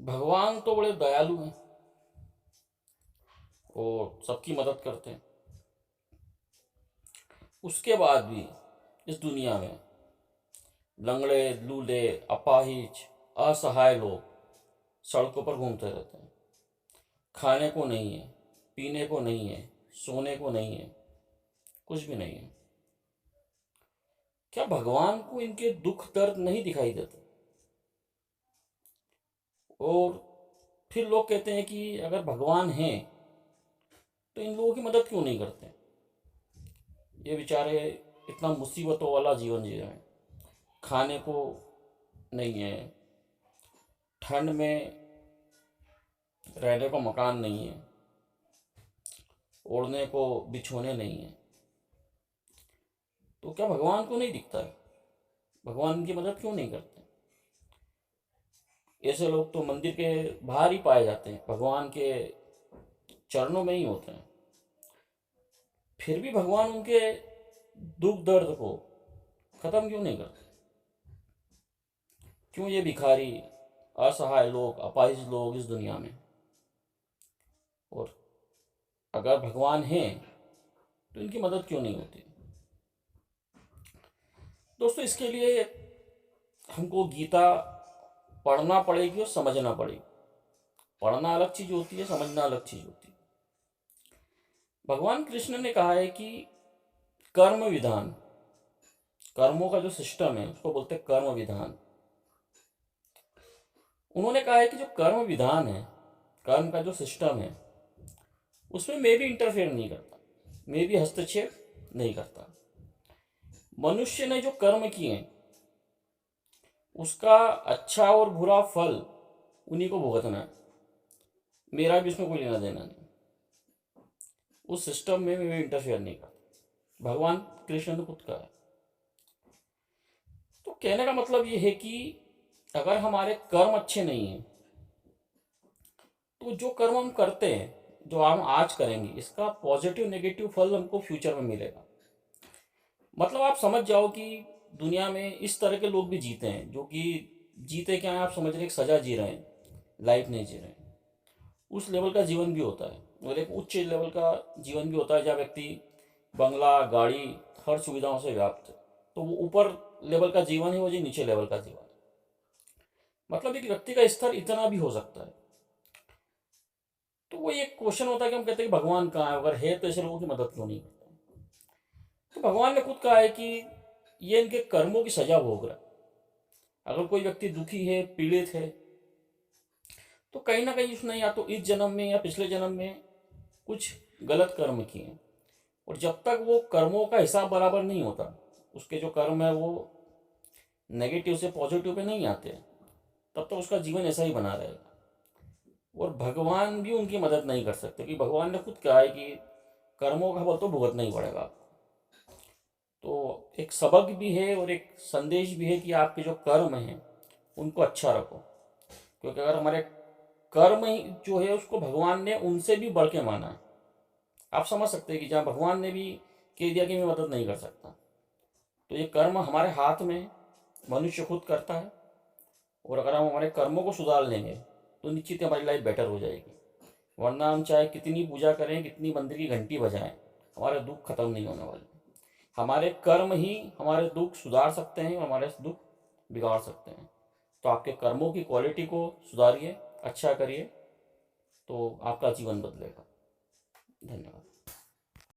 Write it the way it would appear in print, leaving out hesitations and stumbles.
भगवान तो बड़े दयालु हैं और सबकी मदद करते हैं। उसके बाद भी इस दुनिया में लंगड़े, लूले, अपाहिज, असहाय लोग सड़कों पर घूमते रहते हैं। खाने को नहीं है, पीने को नहीं है, सोने को नहीं है, कुछ भी नहीं है। क्या भगवान को इनके दुख दर्द नहीं दिखाई देते? और फिर लोग कहते हैं कि अगर भगवान हैं तो इन लोगों की मदद क्यों नहीं करते? ये बेचारे इतना मुसीबतों वाला जीवन जी रहे हैं। खाने को नहीं है, ठंड में रहने को मकान नहीं है, ओढ़ने को बिछोने नहीं है, तो क्या भगवान को नहीं दिखता है? भगवान इनकी मदद क्यों नहीं करते? ऐसे लोग तो मंदिर के बाहर ही पाए जाते हैं, भगवान के चरणों में ही होते हैं। फिर भी भगवान उनके दुख दर्द को खत्म क्यों नहीं करते? क्यों ये भिखारी, असहाय लोग, अपाहिज लोग इस दुनिया में? और अगर भगवान हैं तो इनकी मदद क्यों नहीं होती? दोस्तों, इसके लिए हमको गीता पढ़ना पड़ेगी और समझना पड़ेगी। पढ़ना अलग चीज होती है, समझना अलग चीज होती है। भगवान कृष्ण ने कहा है कि कर्म विधान, कर्मों का जो सिस्टम है उसको बोलते हैं कर्म विधान। उन्होंने कहा है कि जो कर्म विधान है, कर्म का जो सिस्टम है, उसमें मैं भी इंटरफेयर नहीं करता, मैं भी हस्तक्षेप नहीं करता। मनुष्य ने जो कर्म किए उसका अच्छा और बुरा फल उन्हीं को भुगतना है, मेरा भी उसमें कोई लेना देना नहीं। उस सिस्टम में मैं इंटरफेयर नहीं करता, भगवान कृष्ण ने खुद कहा है। तो कहने का मतलब ये है कि अगर हमारे कर्म अच्छे नहीं हैं तो जो कर्म हम करते हैं, जो हम आज करेंगे, इसका पॉजिटिव नेगेटिव फल हमको फ्यूचर में मिलेगा। मतलब आप समझ जाओ कि दुनिया में इस तरह के लोग भी जीते हैं जो कि जीते क्या है, आप समझ रहे हैं, एक सजा जी रहे हैं, लाइफ नहीं जी रहे हैं। उस लेवल का जीवन भी होता है और एक उच्च लेवल का जीवन भी होता है जहाँ व्यक्ति बंगला, गाड़ी, हर सुविधाओं से व्याप्त है। तो वो ऊपर लेवल का जीवन है, वो जो नीचे लेवल का जीवन है। मतलब एक व्यक्ति का स्तर इतना भी हो सकता है। तो वो एक क्वेश्चन होता है कि हम कहते हैं कि भगवान कहाँ है? अगर है तो ऐसे लोगों की मदद क्यों नहीं करता? तो भगवान ने खुद कहा है कि ये इनके कर्मों की सजा भोग रहा है। अगर कोई व्यक्ति दुखी है, पीड़ित है, तो कहीं ना कहीं उसने या तो इस जन्म में या पिछले जन्म में कुछ गलत कर्म किए हैं। और जब तक वो कर्मों का हिसाब बराबर नहीं होता, उसके जो कर्म है वो नेगेटिव से पॉजिटिव पे नहीं आते, तब तक उसका जीवन ऐसा ही बना रहेगा। और भगवान भी उनकी मदद नहीं कर सकते, क्योंकि भगवान ने खुद कहा है कि कर्मों का फल तो भुगतना ही पड़ेगा आपको। तो एक सबक भी है और एक संदेश भी है कि आपके जो कर्म हैं उनको अच्छा रखो। क्योंकि अगर हमारे कर्म ही जो है उसको भगवान ने उनसे भी बढ़ के माना है। आप समझ सकते हैं कि जहाँ भगवान ने भी कह दिया कि मैं मदद नहीं कर सकता, तो ये कर्म हमारे हाथ में है, मनुष्य खुद करता है। और अगर हम हमारे कर्मों को सुधार लेंगे तो निश्चित ही हमारी लाइफ बेटर हो जाएगी। वरना हम चाहे कितनी पूजा करें, कितनी मंदिर की घंटी बजाएं, हमारे दुख खत्म नहीं होने वाले। हमारे कर्म ही हमारे दुख सुधार सकते हैं और हमारे दुख बिगाड़ सकते हैं। तो आपके कर्मों की क्वालिटी को सुधारिए, अच्छा करिए, तो आपका जीवन बदलेगा। धन्यवाद।